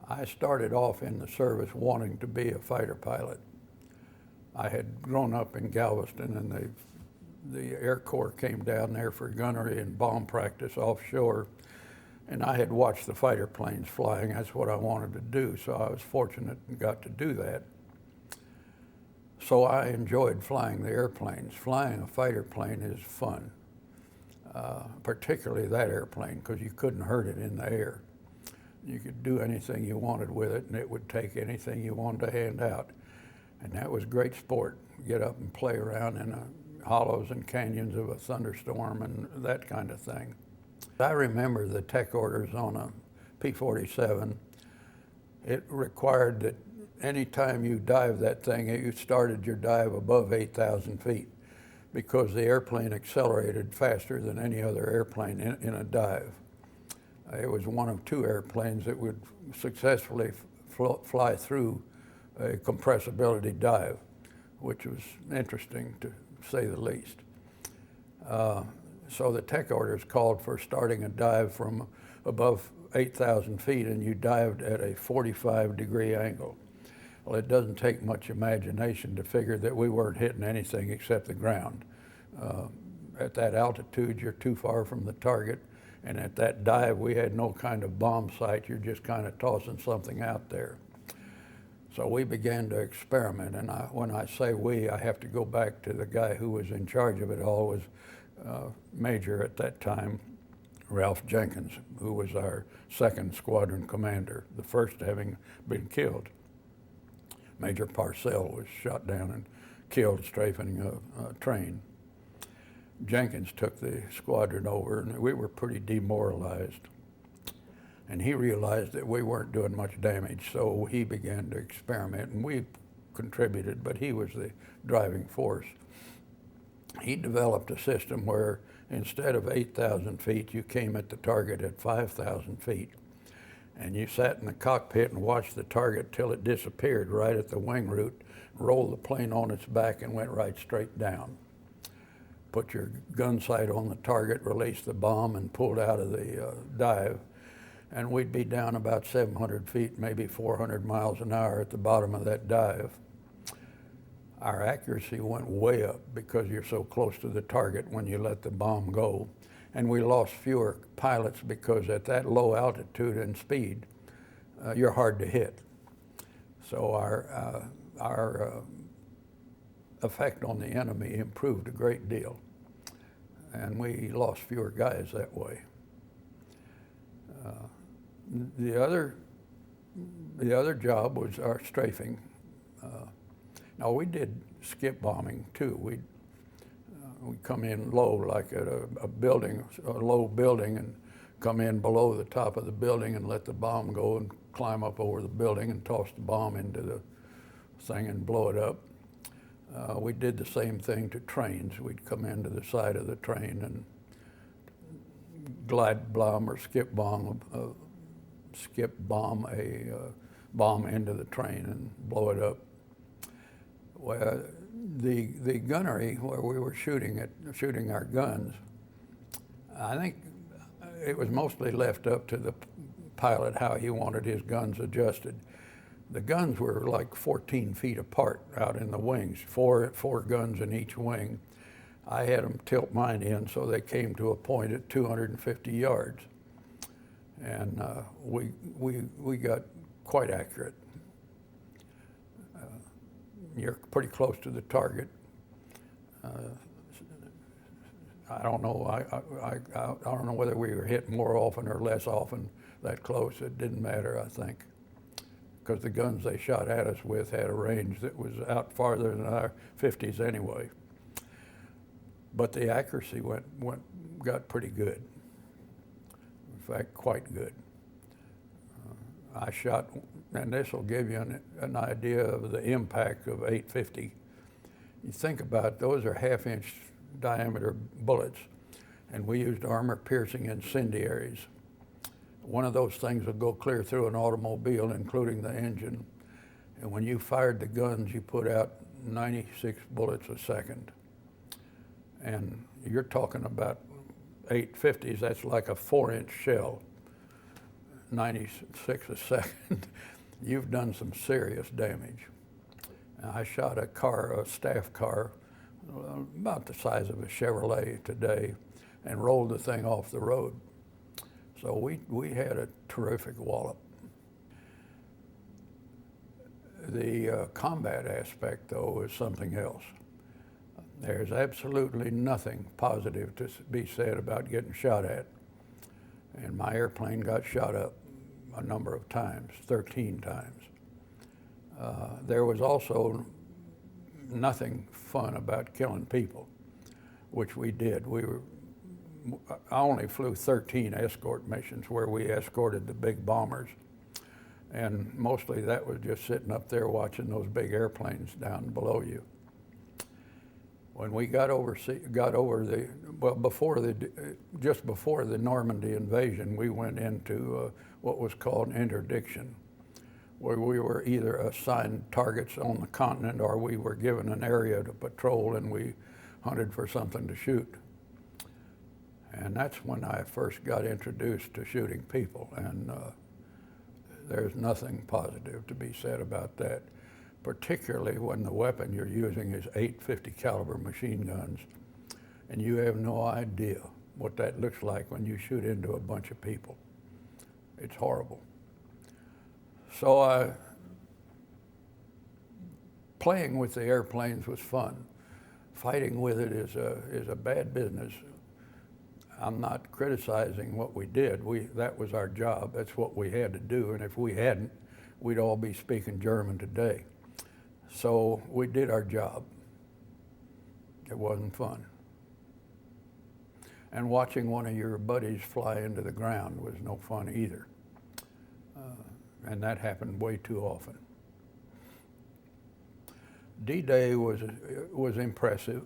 I started off in the service wanting to be a fighter pilot. I had grown up in Galveston, and the Air Corps came down there for gunnery and bomb practice offshore, and I had watched the fighter planes flying. That's what I wanted to do, so I was fortunate and got to do that. So I enjoyed flying the airplanes. Flying a fighter plane is fun, particularly that airplane, because you couldn't hurt it in the air. You could do anything you wanted with it, and it would take anything you wanted to hand out. And that was great sport. Get up and play around in the hollows and canyons of a thunderstorm and that kind of thing. I remember the tech orders on a P-47. It required that any time you dive that thing, you started your dive above 8,000 feet, because the airplane accelerated faster than any other airplane in a dive. It was one of two airplanes that would successfully fly through a compressibility dive, which was interesting to say the least. So the tech orders called for starting a dive from above 8,000 feet, and you dived at a 45-degree angle. Well, it doesn't take much imagination to figure that we weren't hitting anything except the ground. At that altitude, you're too far from the target, and at that dive, we had no kind of bomb sight. You're just kind of tossing something out there. So we began to experiment, and when I say we, I have to go back to the guy who was in charge of it all, was Major at that time, Ralph Jenkins, who was our second squadron commander, the first having been killed. Major Parcell was shot down and killed strafing a train. Jenkins took the squadron over, and we were pretty demoralized. And he realized that we weren't doing much damage, so he began to experiment, and we contributed, but he was the driving force. He developed a system where instead of 8,000 feet, you came at the target at 5,000 feet. And you sat in the cockpit and watched the target till it disappeared right at the wing root, rolled the plane on its back and went right straight down. Put your gun sight on the target, released the bomb, and pulled out of the dive. And we'd be down about 700 feet, maybe 400 miles an hour at the bottom of that dive. Our accuracy went way up because you're so close to the target when you let the bomb go. And we lost fewer pilots because at that low altitude and speed, you're hard to hit. So our effect on the enemy improved a great deal, and we lost fewer guys that way. The other job was our strafing. Now we did skip bombing too. We'd come in low, like at a building, a low building, and come in below the top of the building and let the bomb go and climb up over the building and toss the bomb into the thing and blow it up. We did the same thing to trains. We'd come into the side of the train and glide bomb or skip bomb a bomb into the train and blow it up. Well, the gunnery where we were shooting our guns, I think it was mostly left up to the pilot how he wanted his guns adjusted. The guns were like 14 feet apart out in the wings, four guns in each wing. I had them tilt mine in so they came to a point at 250 yards. And we got quite accurate. You're pretty close to the target. I don't know. I don't know whether we were hit more often or less often that close. It didn't matter, I think, because the guns they shot at us with had a range that was out farther than our 50s anyway. But the accuracy got pretty good. In fact, quite good. I shot, and this will give you an idea of the impact of 850. You think about it, those are half-inch diameter bullets, and we used armor-piercing incendiaries. One of those things would go clear through an automobile, including the engine, and when you fired the guns, you put out 96 bullets a second. And you're talking about 850s, that's like a 4-inch shell. 96 a second, you've done some serious damage. And I shot a car, a staff car, about the size of a Chevrolet today, and rolled the thing off the road. So we had a terrific wallop. The combat aspect, though, is something else. There's absolutely nothing positive to be said about getting shot at. And my airplane got shot up a number of times, 13 times. There was also nothing fun about killing people, which we did. I only flew 13 escort missions where we escorted the big bombers. And mostly that was just sitting up there watching those big airplanes down below you. When we got over the, well, just before the Normandy invasion, we went into what was called interdiction, where we were either assigned targets on the continent or we were given an area to patrol and we hunted for something to shoot. And that's when I first got introduced to shooting people, and there's nothing positive to be said about that, particularly when the weapon you're using is 850 caliber machine guns, and you have no idea what that looks like when you shoot into a bunch of people. It's horrible. So playing with the airplanes was fun. Fighting with it is a bad business. I'm not criticizing what we did. That was our job. That's what we had to do. And if we hadn't, we'd all be speaking German today. So we did our job. It wasn't fun. And watching one of your buddies fly into the ground was no fun either. And that happened way too often. D-Day was impressive.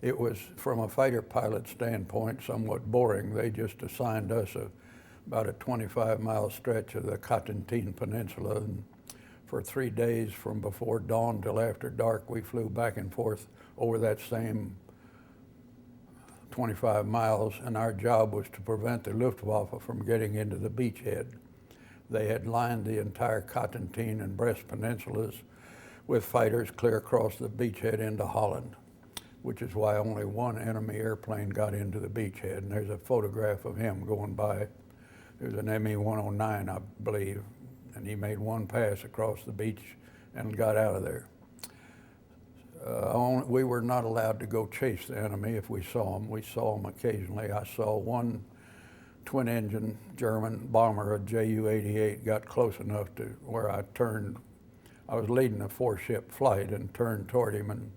It was, from a fighter pilot standpoint, somewhat boring. They just assigned us about a 25-mile stretch of the Cotentin Peninsula, and for 3 days from before dawn till after dark, we flew back and forth over that same 25 miles, and our job was to prevent the Luftwaffe from getting into the beachhead. They had lined the entire Cotentin and Brest peninsulas with fighters clear across the beachhead into Holland, which is why only one enemy airplane got into the beachhead. And there's a photograph of him going by. There's an ME-109, I believe, and he made one pass across the beach and got out of there. We were not allowed to go chase the enemy if we saw them. We saw them occasionally. I saw one twin-engine German bomber, a Ju-88, got close enough to where I turned. I was leading a 4-ship flight and turned toward him, and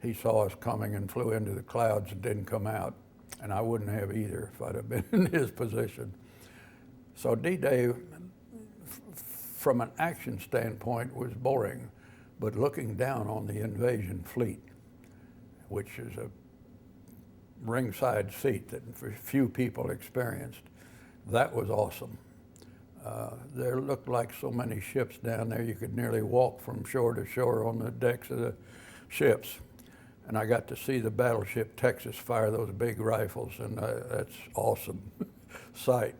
he saw us coming and flew into the clouds and didn't come out. And I wouldn't have either if I'd have been in his position. So D-Day, from an action standpoint, was boring, but looking down on the invasion fleet, which is a ringside seat that few people experienced, that was awesome. There looked like so many ships down there, you could nearly walk from shore to shore on the decks of the ships. And I got to see the battleship Texas fire those big rifles, and that's awesome sight.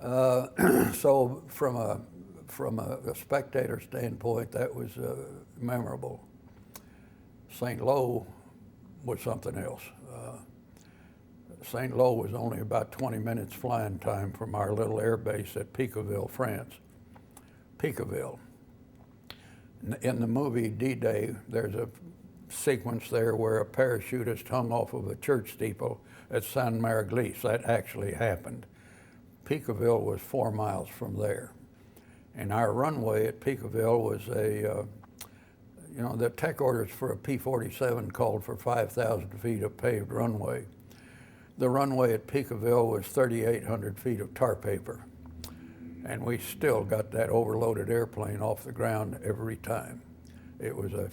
So from a spectator standpoint, that was memorable. St. Lo was something else. St. Lo was only about 20 minutes flying time from our little air base at Piqueville, France. Piqueville. In the movie D-Day, there's a sequence there where a parachutist hung off of a church steeple at Saint-Marglise. That actually happened. Piqueville was 4 miles from there. And our runway at Piqueville was the tech orders for a P-47 called for 5,000 feet of paved runway. The runway at Piqueville was 3,800 feet of tar paper. And we still got that overloaded airplane off the ground every time. It was a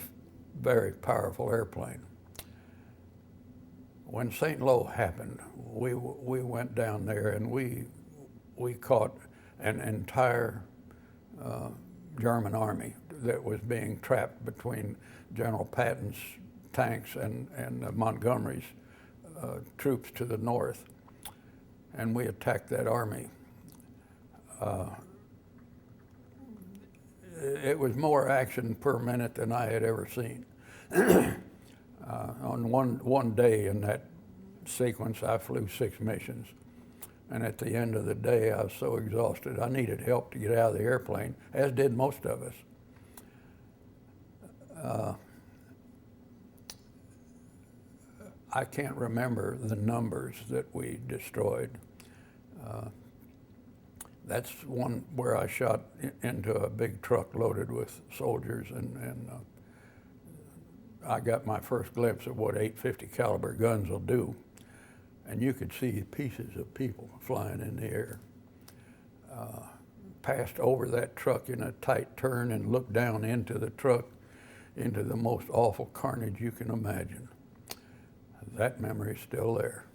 very powerful airplane. When St. Lo happened, we went down there and we caught an entire German army that was being trapped between General Patton's tanks and Montgomery's troops to the north. And we attacked that army. It was more action per minute than I had ever seen. On one day in that sequence, I flew 6 missions. And at the end of the day, I was so exhausted, I needed help to get out of the airplane, as did most of us. I can't remember the numbers that we destroyed. That's one where I shot into a big truck loaded with soldiers, and I got my first glimpse of what 850 caliber guns will do. And you could see pieces of people flying in the air. Passed over that truck in a tight turn and looked down into the truck, into the most awful carnage you can imagine. That memory is still there.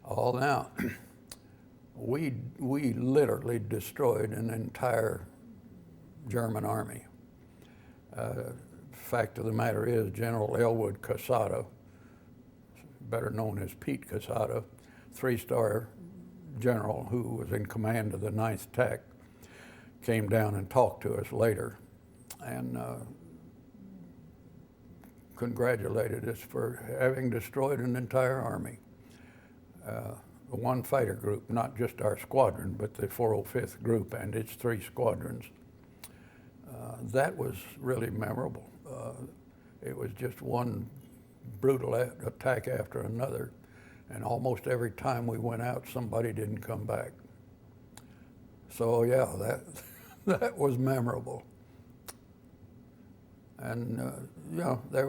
All now, we literally destroyed an entire German army. Fact of the matter is, General Elwood Quesada, better known as Pete Quesada, 3-star general who was in command of the 9th Tech, came down and talked to us later and congratulated us for having destroyed an entire army. One fighter group, not just our squadron, but the 405th group and its 3 squadrons. That was really memorable. It was just one brutal attack after another, and almost every time we went out, somebody didn't come back. So yeah, that was memorable. And you know, there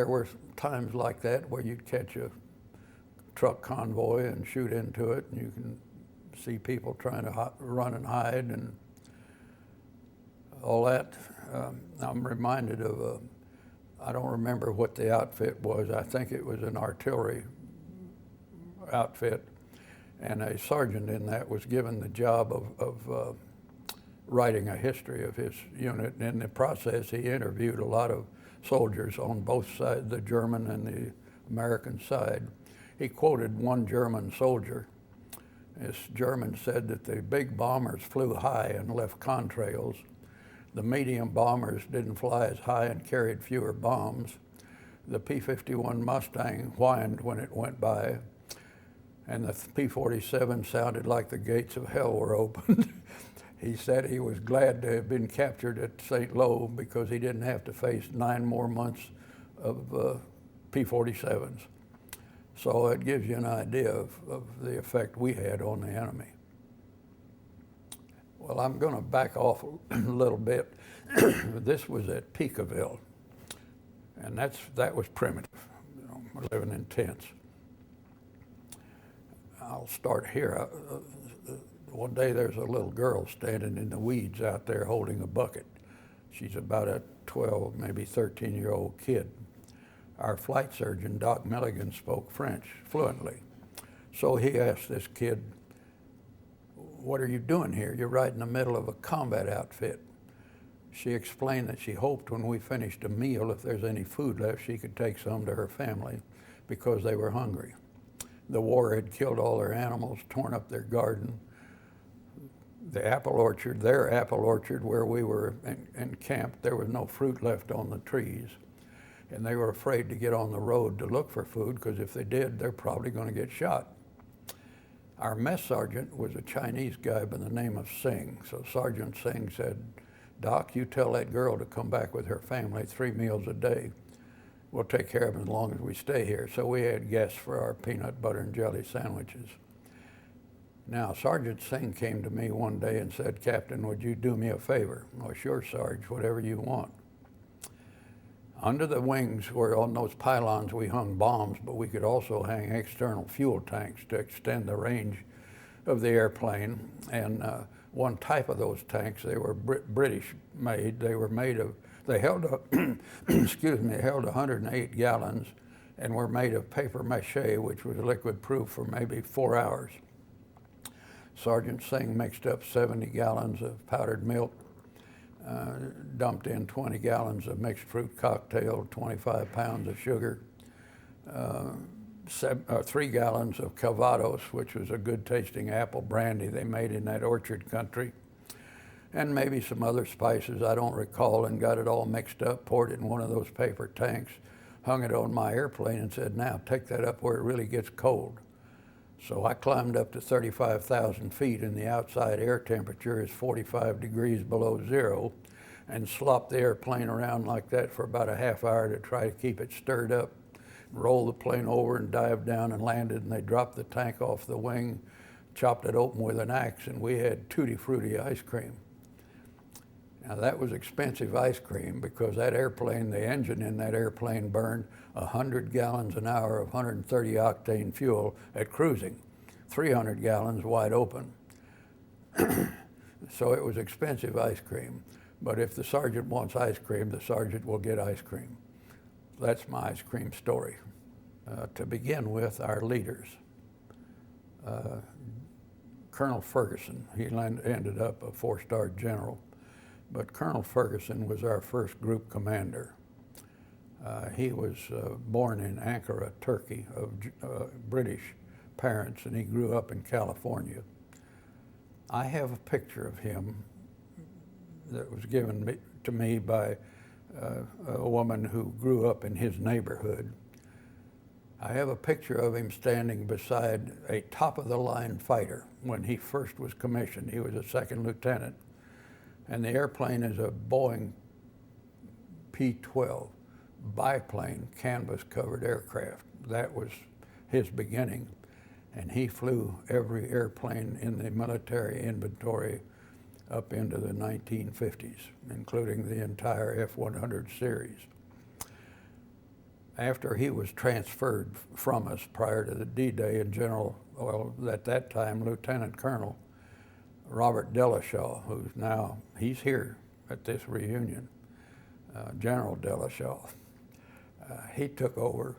were times like that where you'd catch a truck convoy and shoot into it, and you can see people trying to run and hide and all that. I'm reminded of I don't remember what the outfit was. I think it was an artillery outfit, and a sergeant in that was given the job of writing a history of his unit. And in the process, he interviewed a lot of soldiers on both sides, the German and the American side. He quoted one German soldier. This German said that the big bombers flew high and left contrails. The medium bombers didn't fly as high and carried fewer bombs. The P-51 Mustang whined when it went by, and the P-47 sounded like the gates of hell were opened. He said he was glad to have been captured at St. Lo because he didn't have to face 9 more months of P-47s. So it gives you an idea of the effect we had on the enemy. Well, I'm going to back off a little bit. This was at Peekaville, and that was primitive. You know, we're living in tents. I'll start here. One day there's a little girl standing in the weeds out there holding a bucket. She's about a 12, maybe 13-year-old kid. Our flight surgeon, Doc Milligan, spoke French fluently. So he asked this kid, "What are you doing here? You're right in the middle of a combat outfit." She explained that she hoped when we finished a meal, if there's any food left, she could take some to her family because they were hungry. The war had killed all their animals, torn up their garden. The apple orchard, their apple orchard where we were encamped, there was no fruit left on the trees. And they were afraid to get on the road to look for food because if they did, they're probably going to get shot. Our mess sergeant was a Chinese guy by the name of Singh. So Sergeant Singh said, "Doc, you tell that girl to come back with her family 3 meals a day. We'll take care of them as long as we stay here." So we had guests for our peanut butter and jelly sandwiches. Now, Sergeant Singh came to me one day and said, "Captain, would you do me a favor?" "Oh, sure, Sarge, whatever you want." Under the wings, where on those pylons we hung bombs, but we could also hang external fuel tanks to extend the range of the airplane. And one type of those tanks, they were British made. They were made of, they held, excuse me, held 108 gallons and were made of paper mache, which was liquid proof for maybe 4 hours. Sergeant Singh mixed up 70 gallons of powdered milk, dumped in 20 gallons of mixed fruit cocktail, 25 pounds of sugar, 3 gallons of Calvados, which was a good tasting apple brandy they made in that orchard country, and maybe some other spices I don't recall, and got it all mixed up, poured it in one of those paper tanks, hung it on my airplane and said, now take that up where it really gets cold. So I climbed up to 35,000 feet and the outside air temperature is 45 degrees below zero, and slopped the airplane around like that for about a half hour to try to keep it stirred up. Rolled the plane over and dived down and landed, and they dropped the tank off the wing, chopped it open with an axe, and we had Tutti Frutti ice cream. Now that was expensive ice cream because that airplane, the engine in that airplane burned 100 gallons an hour of 130 octane fuel at cruising, 300 gallons wide open. So it was expensive ice cream. But if the sergeant wants ice cream, the sergeant will get ice cream. That's my ice cream story. To begin with, our leaders. Colonel Ferguson, he ended up a 4-star general, but Colonel Ferguson was our first group commander. He was born in Ankara, Turkey, of British parents, and he grew up in California. I have a picture of him that was given to me by a woman who grew up in his neighborhood. I have a picture of him standing beside a top-of-the-line fighter when he first was commissioned. He was a second lieutenant, and the airplane is a Boeing P-12 biplane, canvas-covered aircraft. That was his beginning, and he flew every airplane in the military inventory up into the 1950s, including the entire F-100 series. After he was transferred from us prior to the D-Day, and at that time, Lieutenant Colonel Robert Dellashaw, he's here at this reunion, General Dellashaw, he took over,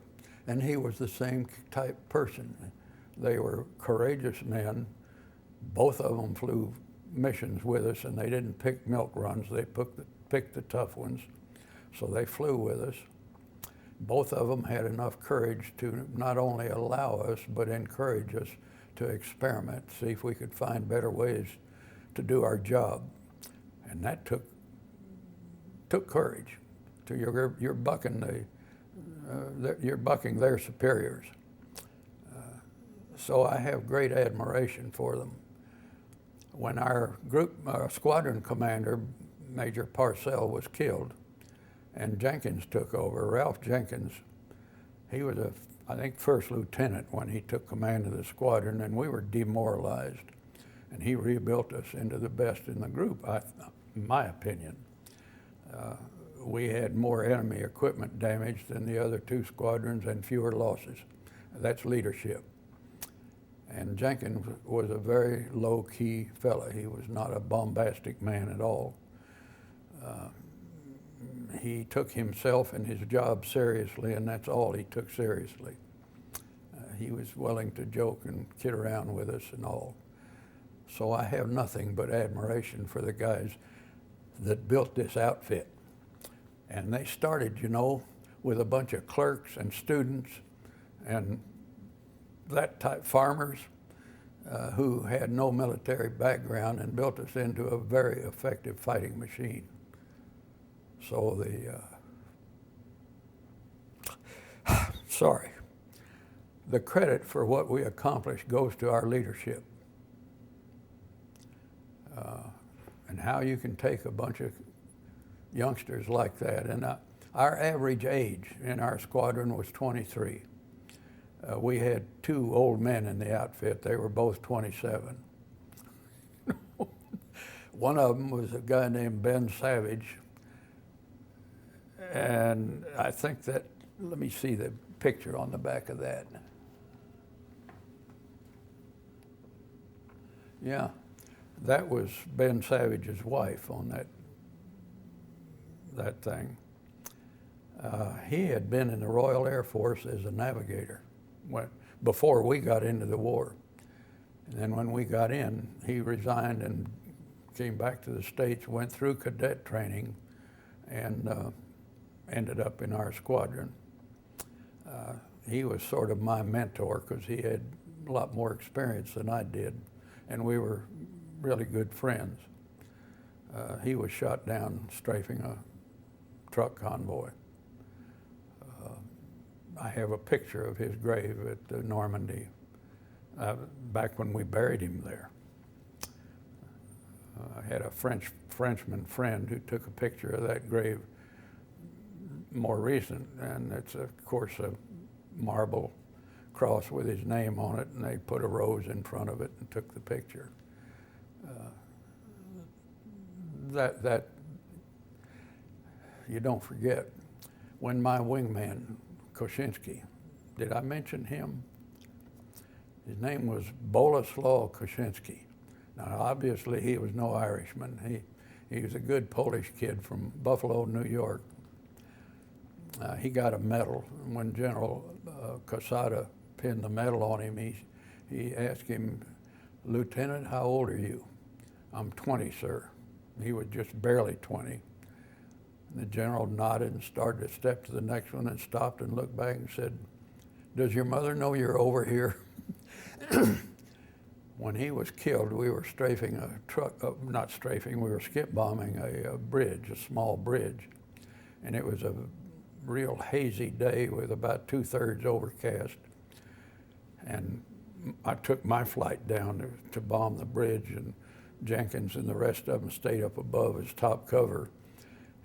and he was the same type person. They were courageous men. Both of them flew missions with us, and they didn't pick milk runs, they picked the tough ones. So they flew with us. Both of them had enough courage to not only allow us, but encourage us to experiment, see if we could find better ways to do our job. And that took courage. You're bucking their superiors. So I have great admiration for them. When our squadron commander, Major Parcell, was killed, and Jenkins took over, Ralph Jenkins, he was I think, first lieutenant when he took command of the squadron, and we were demoralized. And he rebuilt us into the best in the group, in my opinion. We had more enemy equipment damage than the other 2 squadrons and fewer losses. That's leadership. And Jenkins was a very low-key fella. He was not a bombastic man at all. He took himself and his job seriously, and that's all he took seriously. He was willing to joke and kid around with us and all. So I have nothing but admiration for the guys that built this outfit. And they started, with a bunch of clerks and students and that type farmers who had no military background, and built us into a very effective fighting machine. So the credit for what we accomplished goes to our leadership. And how you can take a bunch of youngsters like that. And our average age in our squadron was 23. We had 2 old men in the outfit. They were both 27. One of them was a guy named Ben Savage. And I think that, let me see the picture on the back of that. Yeah, that was Ben Savage's wife on that thing. He had been in the Royal Air Force as a navigator before we got into the war. And then when we got in, he resigned and came back to the States, went through cadet training, and ended up in our squadron. he was sort of my mentor because he had a lot more experience than I did, and we were really good friends. He was shot down strafing a truck convoy. I have a picture of his grave at Normandy back when we buried him there. I had a Frenchman friend who took a picture of that grave more recent, and it's of course a marble cross with his name on it, and they put a rose in front of it and took the picture. That you don't forget. When my wingman, Koshinsky, did I mention him? His name was Boleslaw Koshinsky. Now, obviously, he was no Irishman. He was a good Polish kid from Buffalo, New York. He got a medal. When General Quesada pinned the medal on him, he asked him, "Lieutenant, how old are you?" "I'm 20, sir." He was just barely 20. And the general nodded and started to step to the next one and stopped and looked back and said, "Does your mother know you're over here?" When he was killed, we were strafing a truck, not strafing, we were skip bombing a bridge, a small bridge. And it was a real hazy day with about 2/3 overcast. And I took my flight down to bomb the bridge, and Jenkins and the rest of them stayed up above as top cover.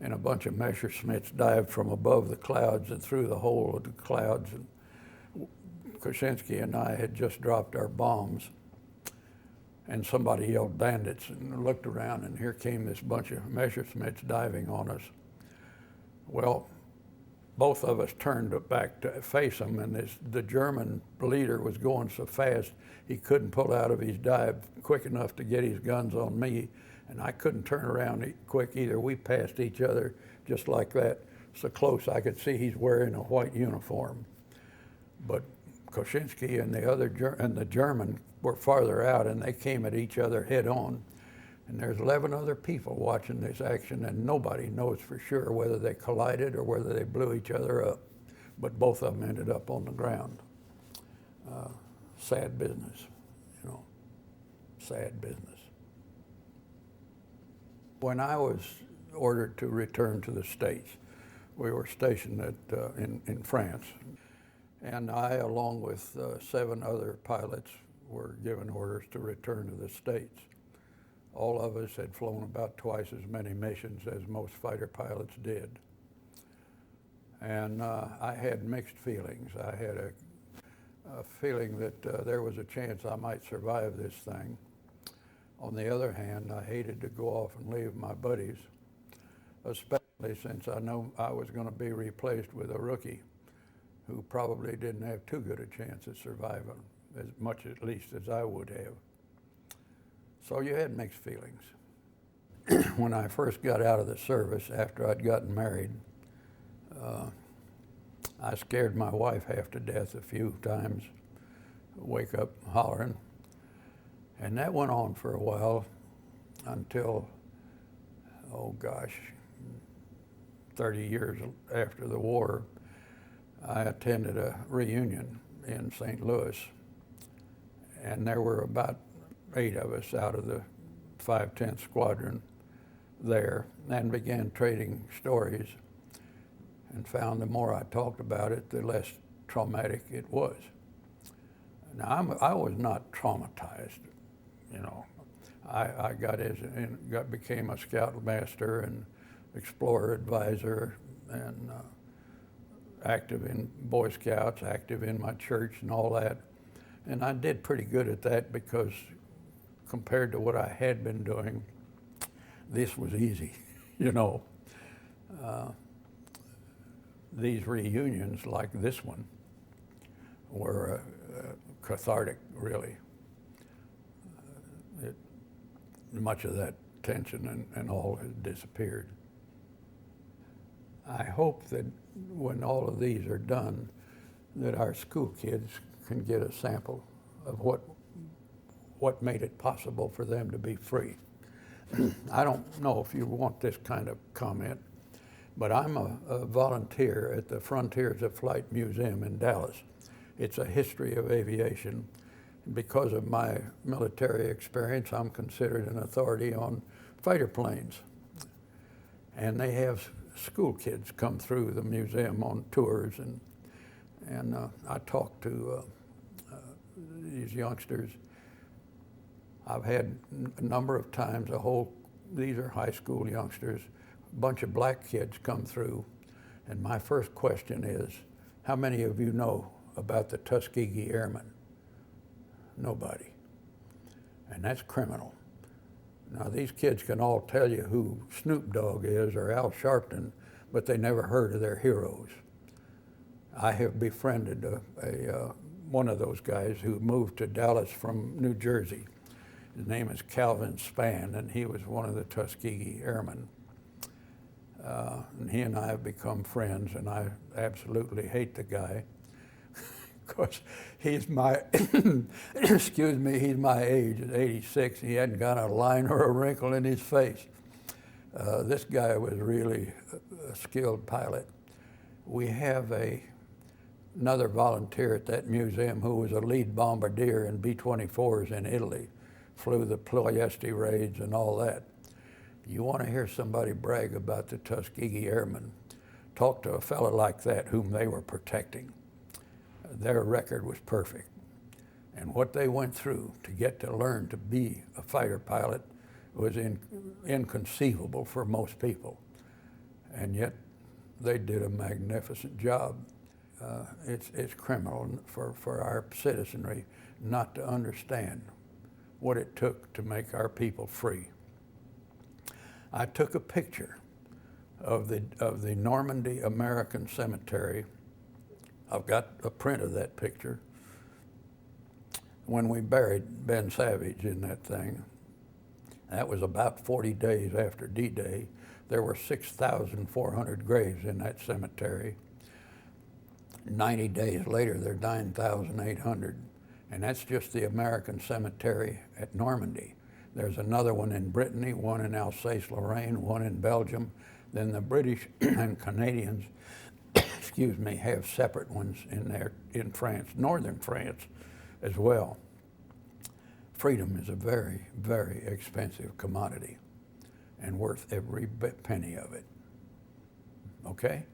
And a bunch of Messerschmitts dived from above the clouds and through the hole of the clouds. And Koshinsky and I had just dropped our bombs. And somebody yelled bandits, and looked around, and here came this bunch of Messerschmitts diving on us. Well, both of us turned back to face them, and the German leader was going so fast he couldn't pull out of his dive quick enough to get his guns on me, and I couldn't turn around quick either. We passed each other just like that, so close I could see he's wearing a white uniform. But Koshinsky and the German were farther out, and they came at each other head on. And there's 11 other people watching this action, and nobody knows for sure whether they collided or whether they blew each other up. But both of them ended up on the ground. Sad business, you know, sad business. When I was ordered to return to the States, we were stationed in France. And I, along with 7 other pilots, were given orders to return to the States. All of us had flown about twice as many missions as most fighter pilots did. And I had mixed feelings. I had a feeling that there was a chance I might survive this thing. On the other hand, I hated to go off and leave my buddies, especially since I know I was going to be replaced with a rookie who probably didn't have too good a chance at surviving, as much at least as I would have. So you had mixed feelings. When I first got out of the service after I'd gotten married, I scared my wife half to death a few times, wake up hollering. And that went on for a while until, oh gosh, 30 years after the war, I attended a reunion in St. Louis, and there were about 8 of us out of the 510th Squadron there, and began trading stories, and found the more I talked about it, the less traumatic it was. Now, I was not traumatized, you know. I became a scoutmaster and explorer advisor, and active in Boy Scouts, active in my church and all that. And I did pretty good at that because compared to what I had been doing, this was easy, you know. These reunions like this one were cathartic, really. Much of that tension and all has disappeared. I hope that when all of these are done, that our school kids can get a sample of what made it possible for them to be free. I don't know if you want this kind of comment, but I'm a volunteer at the Frontiers of Flight Museum in Dallas. It's a history of aviation. Because of my military experience, I'm considered an authority on fighter planes. And they have school kids come through the museum on tours, and I talk to these youngsters. I've had a number of times these are high school youngsters, a bunch of black kids come through, and my first question is, how many of you know about the Tuskegee Airmen? Nobody. And that's criminal. Now, these kids can all tell you who Snoop Dogg is or Al Sharpton, but they never heard of their heroes. I have befriended one of those guys who moved to Dallas from New Jersey. His name is Calvin Spann, and he was one of the Tuskegee Airmen. And he and I have become friends, and I absolutely hate the guy because he's my, excuse me, he's my age at 86. He hadn't got a line or a wrinkle in his face. This guy was really a skilled pilot. We have another volunteer at that museum who was a lead bombardier in B-24s in Italy, flew the Ploiesti raids and all that. You want to hear somebody brag about the Tuskegee Airmen, talk to a fellow like that whom they were protecting. Their record was perfect. And what they went through to get to learn to be a fighter pilot was inconceivable for most people. And yet they did a magnificent job. It's criminal for our citizenry not to understand what it took to make our people free. I took a picture of the Normandy American Cemetery. I've got a print of that picture. When we buried Ben Savage in that thing, that was about 40 days after D-Day. There were 6,400 graves in that cemetery. 90 days later, there are 9,800. And that's just the American cemetery at Normandy. There's another one in Brittany, one in Alsace-Lorraine, one in Belgium. Then the British and Canadians, excuse me, have separate ones in France, northern France as well. Freedom is a very, very expensive commodity and worth every penny of it. Okay?